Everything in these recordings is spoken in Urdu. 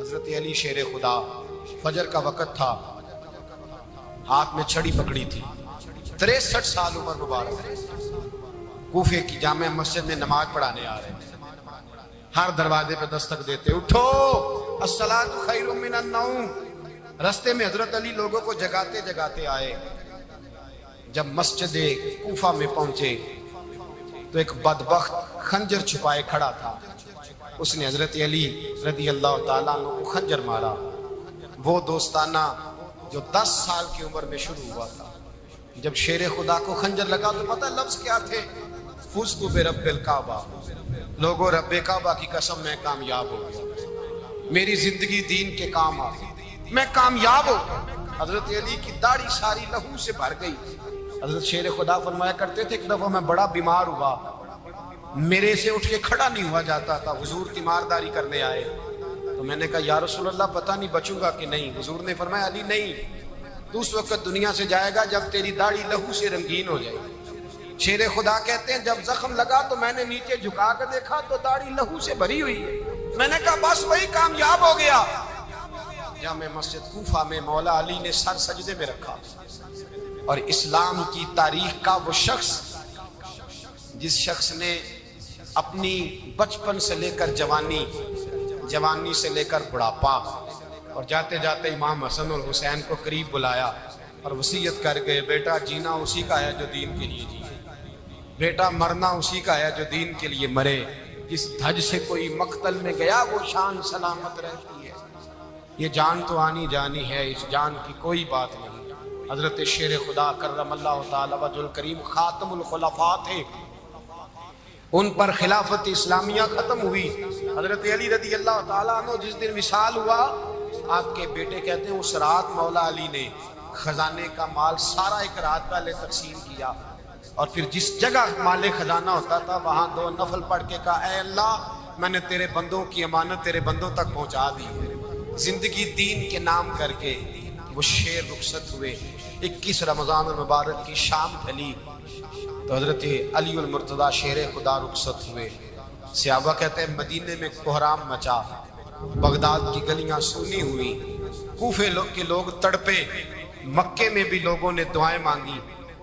حضرت علی شیر خدا، فجر کا وقت تھا، ہاتھ میں چھڑی پکڑی تھی، 63 سال عمر مبارک، کوفے کی جامع مسجد میں نماز پڑھانے آ رہے تھے۔ ہر دروازے پہ دستک دیتے، اٹھو الصلاۃ خیر من النوم۔ رستے میں حضرت علی لوگوں کو جگاتے جگاتے آئے۔ جب مسجد کوفہ میں پہنچے تو ایک بدبخت خنجر چھپائے کھڑا تھا، اس نے حضرت علی رضی اللہ تعالیٰ عنہ کو خنجر مارا۔ وہ دوستانہ جو 10 سال کی عمر میں شروع ہوا تھا، جب شیر خدا کو خنجر لگا تو پتہ لفظ کیا تھے؟ فزت برب الکعبہ، لوگوں رب کعبہ کی قسم میں کامیاب ہو گیا، میری زندگی دین کے کام آ گئی، میں کامیاب ہو گیا۔ حضرت علی کی داڑھی ساری لہو سے بھر گئی۔ حضرت شیر خدا فرمایا کرتے تھے، ایک دفعہ میں بڑا بیمار ہوا، میرے سے اٹھ کے کھڑا نہیں ہوا جاتا تھا، حضور تیمارداری کرنے آئے تو میں نے کہا یا رسول اللہ پتہ نہیں بچوں گا کہ نہیں۔ حضور نے فرمایا علی نہیں، تو اس وقت دنیا سے جائے گا جب تیری داڑھی لہو سے رنگین ہو جائے گی۔ شیر خدا کہتے ہیں جب زخم لگا تو میں نے نیچے جھکا کر دیکھا تو داڑھی لہو سے بھری ہوئی ہے، میں نے کہا بس وہی کامیاب ہو گیا۔ جامع مسجد کوفہ میں مولا علی نے سر سجدے میں رکھا، اور اسلام کی تاریخ کا وہ شخص جس شخص نے اپنی بچپن سے لے کر جوانی، جوانی سے لے کر بڑھاپا، اور جاتے جاتے امام حسن اور حسین کو قریب بلایا اور وصیت کر گئے، بیٹا جینا اسی کا ہے جو دین کے لیے جیے، بیٹا مرنا اسی کا ہے جو دین کے لیے مرے، جس دھج سے کوئی مقتل میں گیا وہ شان سلامت رہتی ہے، یہ جان تو آنی جانی ہے، اس جان کی کوئی بات نہیں۔ حضرت شیر خدا کرم اللہ تعالی وجہ الکریم خاتم الخلفاء تھے، ان پر خلافت اسلامیہ ختم ہوئی۔ حضرت علی رضی اللہ تعالیٰ عنہ جس دن وصال ہوا، آپ کے بیٹے کہتے ہیں اس رات مولا علی نے خزانے کا مال سارا ایک رات پہلے تقسیم کیا، اور پھر جس جگہ مال خزانہ ہوتا تھا وہاں 2 نفل پڑھ کے کہا اے اللہ میں نے تیرے بندوں کی امانت تیرے بندوں تک پہنچا دی ہے۔ زندگی دین کے نام کر کے وہ شیر رخصت ہوئے۔ 21 رمضان المبارک کی شام ڈھلی تو حضرت علی المرتضیٰ شیر خدا رخصت ہوئے۔ صحابہ کہتے ہیں مدینے میں کوہرام مچا، بغداد کی گلیاں سونی ہوئی، کوفے کے لوگ تڑپے، مکے میں بھی لوگوں نے دعائیں مانگی۔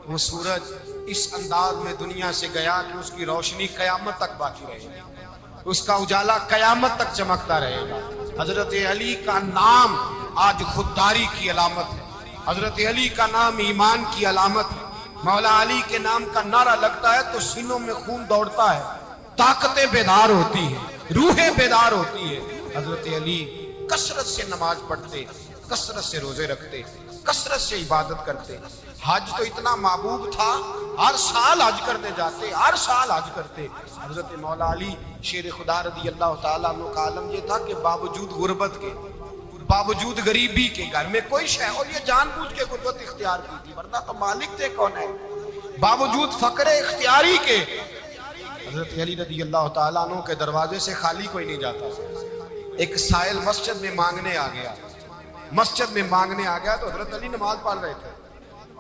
وہ سورج اس انداز میں دنیا سے گیا کہ اس کی روشنی قیامت تک باقی رہے گی، اس کا اجالا قیامت تک چمکتا رہے گا۔ حضرت علی کا نام آج خودداری کی علامت ہے، حضرت علی کا نام ایمان کی علامت ہے۔ مولا علی کے نام کا نعرہ لگتا ہے تو سینوں میں خون دوڑتا ہے، طاقتیں بیدار ہوتی ہیں، روحیں بیدار ہوتی ہیں۔ حضرت علی کثرت سے نماز پڑھتے، کثرت سے روزے رکھتے، کثرت سے عبادت کرتے۔ حج تو اتنا محبوب تھا، ہر سال حج کرنے جاتے، ہر سال حج کرتے۔ حضرت مولا علی شیر خدا رضی اللہ تعالیٰ عنہ کا عالم یہ تھا کہ باوجود غربت کے، باوجود غریبی کے، گھر میں کوئی شے، اور یہ جان بوجھ کے غربت اختیار کی تھی ورنہ تو مالک تھے کون ہے، باوجود فقر اختیاری کے حضرت علی رضی اللہ تعالیٰ عنہ کے دروازے سے خالی کوئی نہیں جاتا۔ ایک سائل مسجد میں مانگنے آ گیا، مسجد میں مانگنے آ گیا تو حضرت علی نماز پڑھ رہے تھے۔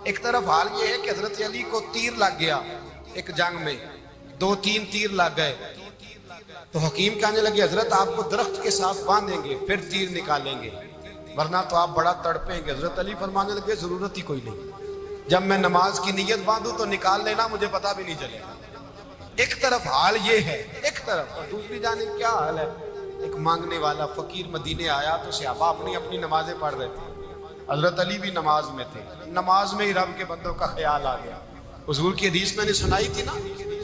ایک طرف حال یہ ہے کہ حضرت علی کو تیر لگ گیا، ایک جنگ میں 2-3 تیر لگ گئے تو حکیم کہنے لگے حضرت آپ کو درخت کے ساتھ باندھیں گے پھر تیر نکالیں گے ورنہ تو آپ بڑا تڑپیں گے۔ حضرت علی فرمانے لگے ضرورت ہی کوئی نہیں، جب میں نماز کی نیت باندھوں تو نکال لینا، مجھے پتہ بھی نہیں چلے گا۔ ایک طرف حال یہ ہے، ایک طرف، اور دوسری جانب کیا حال ہے؟ ایک مانگنے والا فقیر مدینے آیا تو صحابہ اپنی اپنی نمازیں پڑھ رہے تھے، حضرت علی بھی نماز میں تھے۔ نماز میں ہی رب کے بندوں کا خیال آ گیا۔ حضور کی حدیث میں نے سنائی تھی نا،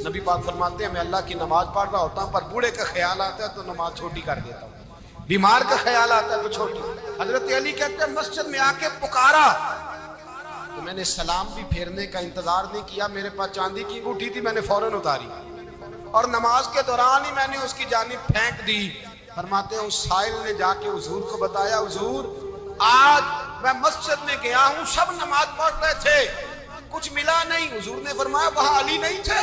نبی پاک فرماتے ہیں میں اللہ کی نماز پڑھ رہا ہوتا ہوں پر بوڑھے کا خیال آتا ہے تو نماز چھوٹی کر دیتا ہوں، بیمار کا خیال آتا ہے تو چھوٹی۔ حضرت علی کہتے ہیں مسجد میں آ کے پکارا تو میں نے سلام بھی پھیرنے کا انتظار نہیں کیا، میرے پاس چاندی کی انگوٹھی تھی، میں نے فوراً اتاری اور نماز کے دوران ہی میں نے اس کی جانب پھینک دی۔ فرماتے ہیں اس سائل نے جا کے حضور کو بتایا حضور آج میں مسجد میں گیا ہوں، سب نماز پڑھ رہے تھے، کچھ ملا نہیں۔ حضور نے فرمایا وہاں علی نہیں تھے؟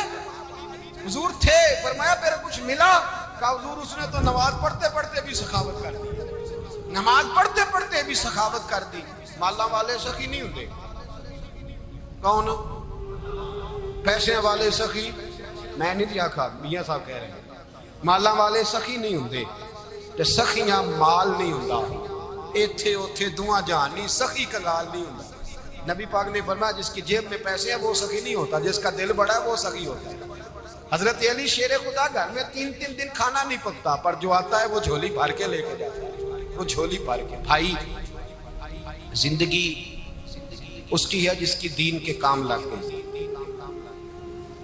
حضور تھے۔ فرمایا پھر کچھ ملا؟ کہا حضور اس نے تو نماز پڑھتے پڑھتے بھی سخاوت کر دی، نماز پڑھتے پڑھتے بھی سخاوت کر دی۔ مالا والے سخی نہیں ہوتے، کون پیسے والے سخی؟ میں نہیں آکھا، میاں صاحب کہہ رہے ہیں مالا والے سخی نہیں ہوتے، تے سخیاں مال نہیں ہوندا، ایتھے اوتھے دعا جہان نہیں، سخی کنگال نہیں ہوندا۔ نبی پاک نے فرمایا جس کی جیب میں پیسے ہیں وہ سخی نہیں ہوتا، جس کا دل بڑا ہے وہ سخی ہوتا ہے۔ حضرت علی شیر خدا گھر میں 3 دن کھانا نہیں پکتا، پر جو آتا ہے وہ جھولی بھر کے لے کے جاتا ہے، وہ جھولی بھر کے۔ بھائی زندگی اس کی ہے جس کی دین کے کام لگ گئی،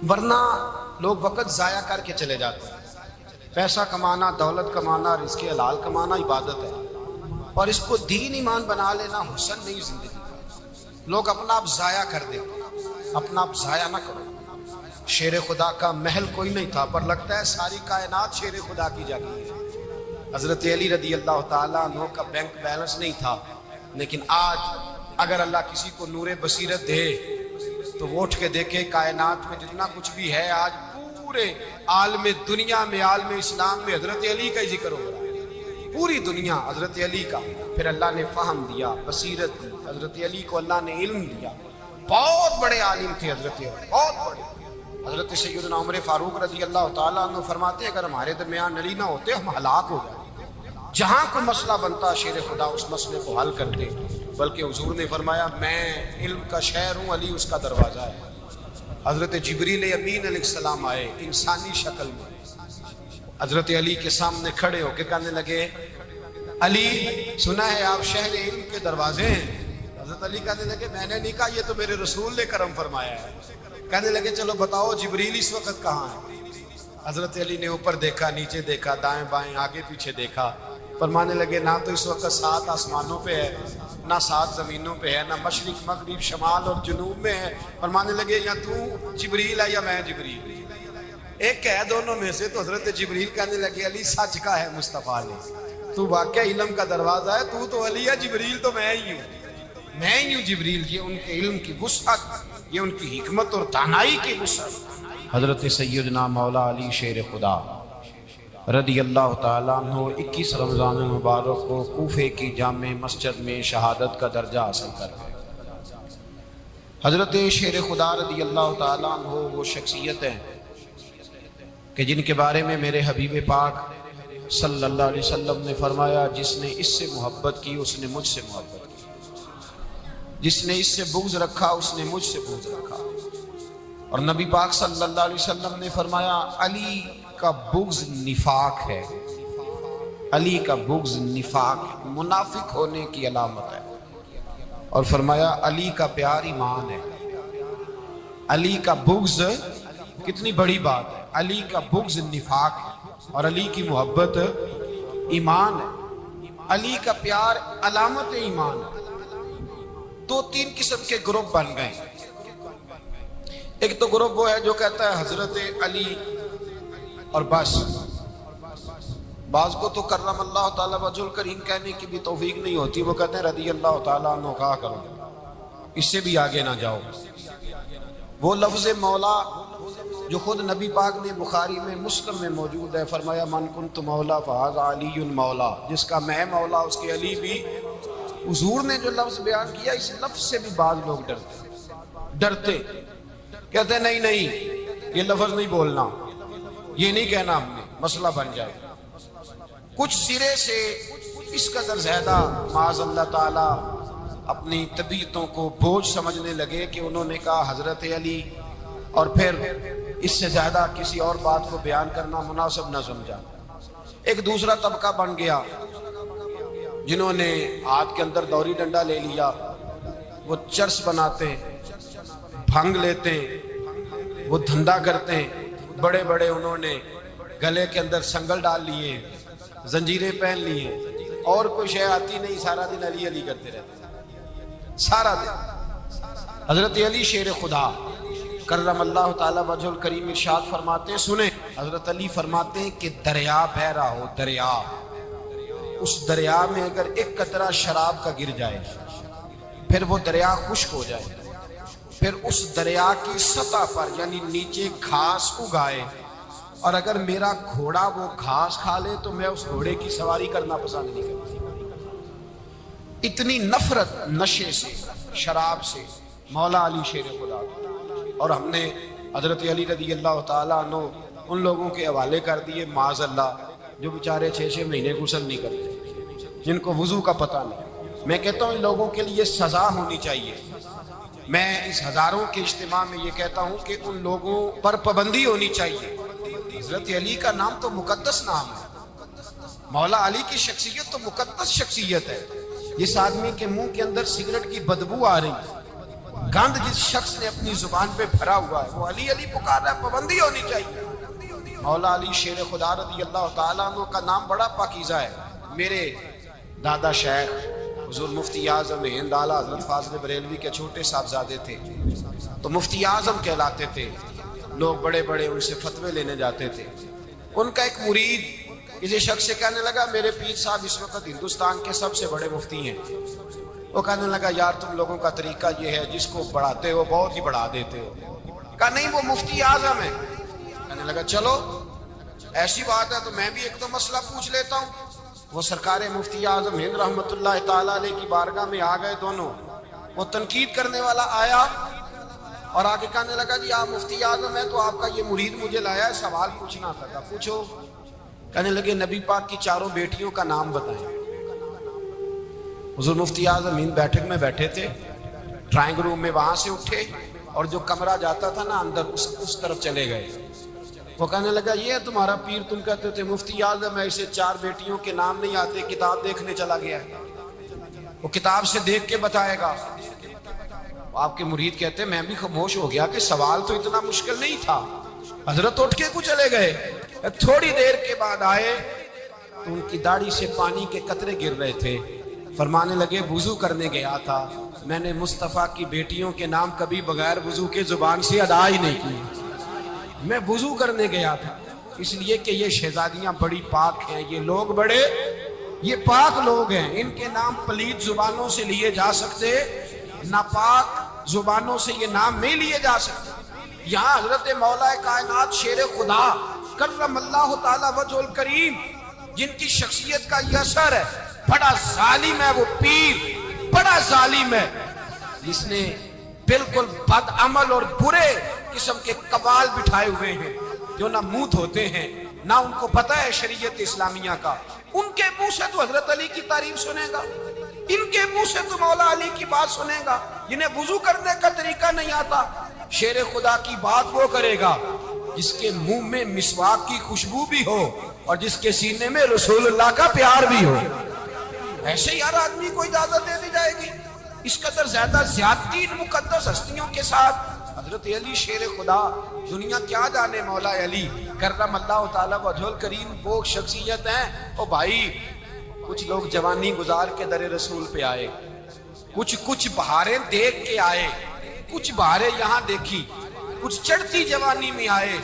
ورنہ لوگ وقت ضائع کر کے چلے جاتے ہیں۔ پیسہ کمانا، دولت کمانا، رزق حلال کمانا عبادت ہے، اور اس کو دین ایمان بنا لینا حسن نہیں زندگی کا۔ لوگ اپنا آپ ضائع کر دیتے، اپنا آپ ضائع نہ کرو۔ شیر خدا کا محل کوئی نہیں تھا، پر لگتا ہے ساری کائنات شیر خدا کی جگہ ہے۔ حضرت علی رضی اللہ تعالیٰ عنہ کا بینک بیلنس نہیں تھا، لیکن آج اگر اللہ کسی کو نور بصیرت دے تو وہ اٹھ کے دیکھے کائنات میں جتنا کچھ بھی ہے، آج پورے عالم دنیا میں، عالم اسلام میں حضرت علی کا ہی ذکر ہو رہا ہے، پوری دنیا حضرت علی کا۔ پھر اللہ نے فہم دیا، بصیرت دی، حضرت علی کو اللہ نے علم دیا۔ بہت بڑے عالم تھے حضرت علی، بہت بڑے۔ حضرت سیدنا عمر فاروق رضی اللہ تعالیٰ عنہ فرماتے ہیں اگر ہمارے درمیان علی نہ ہوتے ہم ہلاک ہو جائیں۔ جہاں کوئی مسئلہ بنتا شیر خدا اس مسئلے کو حل کرتے، بلکہ حضور نے فرمایا میں علم کا شہر ہوں، علی اس کا دروازہ ہے۔ حضرت جبریل امین علیہ السلام آئے انسانی شکل میں، حضرت علی کے سامنے کھڑے ہو کے کہنے لگے علی سنا ہے آپ شہر علم کے دروازے ہیں۔ حضرت علی کہنے لگے میں نے نہیں کہا، یہ تو میرے رسول نے کرم فرمایا ہے۔ کہنے لگے چلو بتاؤ جبریل اس وقت کہاں ہے؟ حضرت علی نے اوپر دیکھا، نیچے دیکھا، دائیں بائیں، آگے پیچھے دیکھا، فرمانے لگے نہ تو اس وقت 7 آسمانوں پہ ہے، نہ 7 زمینوں پہ ہے، نہ مشرق مغرب شمال اور جنوب میں ہے۔ فرمانے لگے یا تو جبریل ہے یا میں جبریل، ایک ہے دونوں میں سے۔ تو حضرت جبریل کہنے لگے علی سچ کا ہے مصطفیٰ نے، تو واقعہ علم کا دروازہ ہے، تو علی ہے، جبریل تو میں ہی ہوں، میں ہی ہوں جبریل۔ یہ ان کے علم کی وسعت، یہ ان کی حکمت اور دانائی کی وسعت۔ حضرت سیدنا مولا علی شیر خدا رضی اللہ تعالیٰ عنہ 21 رمضان المبارک کو کوفے کی جامع مسجد میں شہادت کا درجہ حاصل کر گئے۔ حضرت شیر خدا رضی اللہ تعالیٰ عنہ وہ شخصیت ہیں کہ جن کے بارے میں میرے حبیب پاک صلی اللہ علیہ وسلم نے فرمایا جس نے اس سے محبت کی اس نے مجھ سے محبت کی، جس نے اس سے بغض رکھا اس نے مجھ سے بغض رکھا۔ اور نبی پاک صلی اللہ علیہ وسلم نے فرمایا علی کا بغض نفاق ہے، علی کا بغض نفاق منافق ہونے کی علامت ہے۔ اور فرمایا علی کا پیار ایمان ہے، علی کا بغض کتنی بڑی بات ہے، علی کا بغض نفاق ہے اور علی کی محبت ایمان ہے، علی کا پیار علامت ایمان ہے۔ 2-3 قسم کے گروپ بن گئے۔ ایک تو گروپ وہ ہے جو کہتا ہے حضرت علی اور بس، بعض کو تو کرم اللہ تعالیٰ وجہ الکریم کہنے کی بھی توفیق نہیں ہوتی، وہ کہتے ہیں رضی اللہ تعالیٰ عنہ کہا کرو، اس سے بھی آگے نہ جاؤ۔ وہ لفظ مولا جو خود نبی پاک نے بخاری میں مسلم میں موجود ہے، فرمایا من کنت مولا فہذا علی مولا، جس کا میں مولا اس کے علی بھی۔ حضور نے جو لفظ بیان کیا اس لفظ سے بھی بعض لوگ ڈرتے کہتے ہیں نہیں یہ لفظ نہیں بولنا، یہ نہیں کہنا، ہم نے مسئلہ بن جائے۔ کچھ سرے سے اس قدر زیادہ معاذ اللہ تعالی اپنی طبیعتوں کو بوجھ سمجھنے لگے کہ انہوں نے کہا حضرت علی، اور پھر اس سے زیادہ کسی اور بات کو بیان کرنا مناسب نہ سمجھا۔ ایک دوسرا طبقہ بن گیا جنہوں نے ہاتھ کے اندر دوری ڈنڈا لے لیا، وہ چرس بناتے، بھنگ لیتے، وہ دھندا کرتے ہیں، بڑے بڑے انہوں نے گلے کے اندر سنگل ڈال لیے، زنجیریں پہن لیے، اور کوئی شے آتی نہیں، سارا دن علی علی کرتے رہتے سارا دن۔ حضرت علی شیر خدا کرم اللہ تعالی وجہ الکریم ارشاد فرماتے ہیں، سنیں حضرت علی فرماتے ہیں کہ دریا بہ رہا ہو، دریا، اس دریا میں اگر ایک قطرہ شراب کا گر جائے پھر وہ دریا خشک ہو جائے، پھر اس دریا کی سطح پر یعنی نیچے گھاس اگائے، اور اگر میرا گھوڑا وہ گھاس کھا لے تو میں اس گھوڑے کی سواری کرنا پسند نہیں کرتا۔ اتنی نفرت نشے سے، شراب سے مولا علی شیر خدا۔ اور ہم نے حضرت علی رضی اللہ تعالیٰ عنہ ان لوگوں کے حوالے کر دیے معاذ اللہ جو بیچارے 6 مہینے غسل نہیں کرتے، جن کو وضو کا پتہ نہیں. میں کہتا ہوں ان لوگوں کے لیے سزا ہونی چاہیے. میں اس ہزاروں کے اجتماع میں یہ کہتا ہوں کہ ان لوگوں پر پابندی ہونی چاہیے. حضرت علی کا نام تو مقدس نام ہے، مولا علی کی شخصیت تو مقدس شخصیت ہے. جس آدمی کے منہ کے اندر سگریٹ کی بدبو آ رہی ہے، گند جس شخص نے اپنی زبان پہ بھرا ہوا ہے، وہ علی علی پکار رہا ہے. پابندی ہونی چاہیے. مولا علی شیر خدا رضی اللہ تعالیٰ عنہ کا نام بڑا پاکیزہ ہے. میرے دادا شیخ حضور مفتی اعظم ہند اعلیٰ حضرت فاضل بریلوی کے چھوٹے صاحبزادے تھے، تو مفتی اعظم کہلاتے تھے. لوگ بڑے بڑے ان سے فتوے لینے جاتے تھے. ان کا ایک مرید کسی شخص سے کہنے لگا میرے پیر صاحب اس وقت ہندوستان کے سب سے بڑے مفتی ہیں. وہ کہنے لگا یار تم لوگوں کا طریقہ یہ ہے جس کو بڑھاتے ہو بہت ہی بڑھا دیتے ہو. کہا نہیں وہ مفتی اعظم ہے. کہنے لگا چلو ایسی بات ہے تو میں بھی ایک دو مسئلہ پوچھ لیتا ہوں. وہ سرکار مفتی اعظم ہند رحمت اللہ تعالیٰ علیہ کی بارگاہ میں آ گئے دونوں. وہ تنقید کرنے والا آیا اور آگے کہنے لگا جی آپ مفتی اعظم ہیں تو آپ کا یہ مرید مجھے لایا ہے سوال پوچھنا تھا. کہا پوچھو. کہنے لگے نبی پاک کی 4 بیٹیوں کا نام بتائیں. حضور مفتی اعظم ہند بیٹھک میں بیٹھے تھے، ڈرائنگ روم میں وہاں سے اٹھے اور جو کمرہ جاتا تھا نا اندر اس طرف چلے گئے. وہ کہنے لگا یہ ہے تمہارا پیر، تم کہتے تھے مفتی اعظم ہے، اسے 4 بیٹیوں کے نام نہیں آتے، کتاب دیکھنے چلا گیا ہے، وہ کتاب سے دیکھ کے بتائے گا. آپ کے مرید کہتے میں بھی خاموش ہو گیا کہ سوال تو اتنا مشکل نہیں تھا. حضرت اٹھ کے کو چلے گئے. تھوڑی دیر کے بعد آئے تو ان کی داڑھی سے پانی کے قطرے گر رہے تھے. فرمانے لگے وضو کرنے گیا تھا، میں نے مصطفیٰ کی بیٹیوں کے نام کبھی بغیر وضو کے زبان سے ادا ہی نہیں کیے. میں وضو کرنے گیا تھا اس لیے کہ یہ شہزادیاں بڑی پاک ہیں، یہ لوگ بڑے یہ پاک لوگ ہیں، ان کے نام پلید زبانوں سے لیے جا سکتے، ناپاک زبانوں سے یہ نام نہیں لیے جا سکتے. یہاں حضرت مولا کائنات شیر خدا کرم اللہ تعالی وجہ الکریم جن کی شخصیت کا یہ اثر ہے، بڑا ظالم ہے وہ پیر، بڑا ظالم ہے جس نے بالکل بد عمل اور برے قسم کے قبال بٹھائے ہوئے ہیں جو نہ منہ دھوتے ہیں نہ ان کو پتہ ہے شریعت اسلامیہ کا. ان کے منہ سے تو حضرت علی کی تعریف سنے گا، ان کے منہ سے تو مولا علی کی بات سنے گا. جنہیں وضو کرنے کا طریقہ نہیں آتا، شیر خدا کی بات وہ کرے گا جس کے منہ میں مسواک کی خوشبو بھی ہو اور جس کے سینے میں رسول اللہ کا پیار بھی ہو. ایسے ہی ہر آدمی کو اجازت دے دی جائے گی. اس قدر زیادہ زیادتی ان مقدس ہستیوں کے ساتھ. حضرت علی شیر خدا، دنیا کیا جانے مولا علی کرم اللہ تعالیٰ وجہ الکریم وہ شخصیت ہیں. او بھائی کچھ لوگ جوانی گزار کے در رسول پہ آئے، کچھ بہاریں دیکھ کے آئے، کچھ بہاریں یہاں دیکھی، کچھ چڑھتی جوانی میں آئے.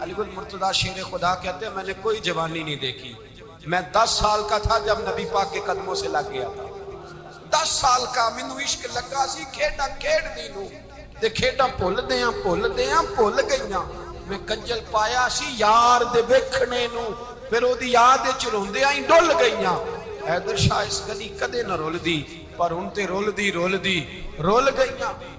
علی گل مرتضیٰ شیر خدا کہتے ہیں میں نے کوئی جوانی نہیں دیکھی. میں 10 سال کا تھا جب نبی پاک کے قدموں سے لگ گیا تھا. 10 سال کا مینوں عشق لگا سی، کھیڈا کھیڈ دی نو تے کھیڈا بھول گئیاں. میں کنجل پایا سی یار دے ویکھنے نو، پھر او دی یاد وچ روندیاں ہی ڈل گئیاں. حیدر شاہ اس گلی کدے نہ رول دی پر ہن تے رول دی رول گئیاں.